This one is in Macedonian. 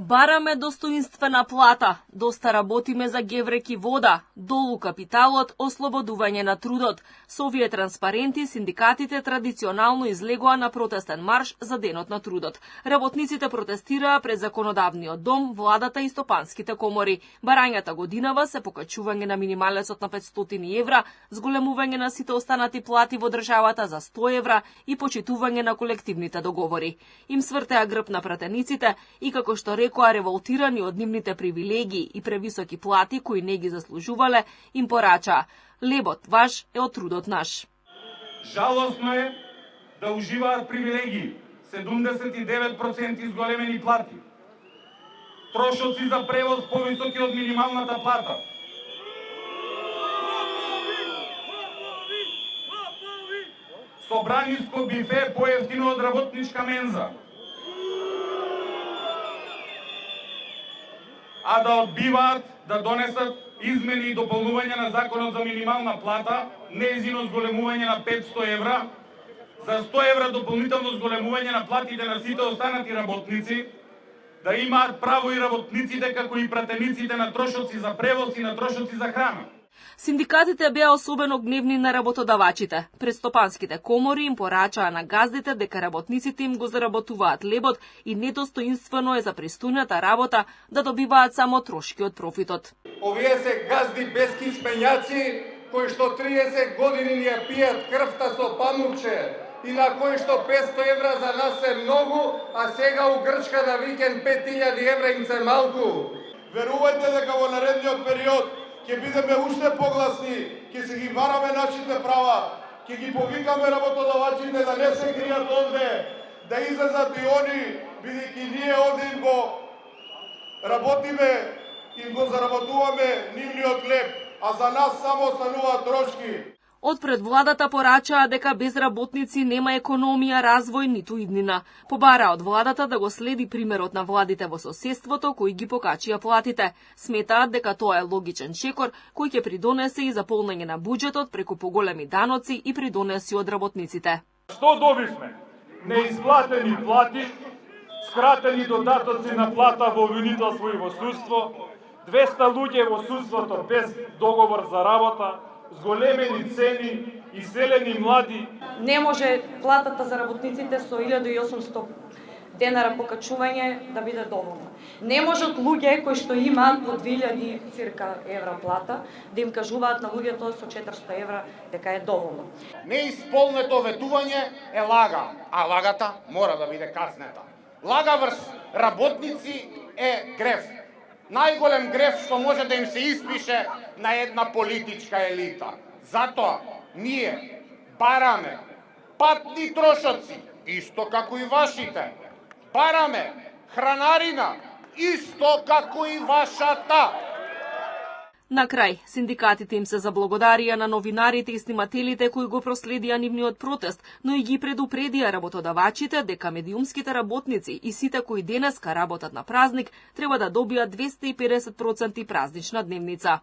Бараме достоинствена плата, доста работиме за геврек и вода, долу капиталот, ослободување на трудот. Со овие транспаренти синдикатите традиционално излегоа на протестен марш за денот на трудот. Работниците протестираа пред законодавниот дом, владата и стопанските комори. Барањата годинава се покачување на минималецот на 500 евра, зголемување на сите останати плати во државата за 100 евра и почитување на колективните договори. Им свртеа грб на пратениците и како што рекоа револтирани од нивните привилегии и превисоки плати кои не ги заслужувале, им порачаа: лебот ваш е од трудот наш. Жалосно е да уживаат привилегии 79% изголемени плати, трошоци за превоз повисоки од минималната плата, собраниско бифе поевтино од работничка менза, а да одбиваат да донесат измени и дополнување на законот за минимална плата, нејзино зголемување на 500 евра, за 100 евра дополнително зголемување на платите на сите останати работници, да имаат право и работниците како и пратениците на трошоци за превоз и на трошоци за храна. Синдикатите беа особено гневни на работодавачите. Пред стопанските комори им порачаа на газдите дека работниците им го заработуваат лебот и недостоинствено е за пристојната работа да добиваат само трошки од профитот. Овие се газди без кичпењаци кои што 30 години ни ја пијат крвта со памукче и на кои што 500 евра за нас е многу, а сега у Грчка на викенд 5000 евра им се малку. Верувајте дека во наредниот период ќе бидеме уште погласни, ќе се ги бараме нашите права, ќе ги повикаме работодавачите да не се кријат овде, да излезат и они, бидејќи ние овде им го работиме, им го заработуваме нивниот леп, а за нас само остануваат трошки. Од пред владата порачаа дека без работници нема економија, развој ниту иднина. Побараа од владата да го следи примерот на владите во соседството кои ги покачија платите. Сметаат дека тоа е логичен чекор кој ќе придонесе и за полнење на буџетот преку поголеми даноци и придонеси од работниците. Што добивме? Неисплатени плати, скратени додатоци на плата во обвинителство и во судство, 200 луѓе во судството без договор за работа, зголемени цени, иселени млади. Не може платата за работниците со 1800 денара покачување да биде доволна. Не можат луѓе кои што имаат по 2000 цирка евра плата да им кажуваат на луѓето со 400 евра дека е доволно. Неисполнето ветување е лага, а лагата мора да биде казнета. Лага врз работници е греф. Најголем греф што може да им се испише на една политичка елита. Затоа ние бараме патни трошоци, исто како и вашите. Бараме хранарина, исто како и вашата. На крај, синдикатите им се заблагодарија на новинарите и снимателите кои го проследија нивниот протест, но и ги предупредија работодавачите дека медиумските работници и сите кои денеска работат на празник треба да добијат 250% празнична дневница.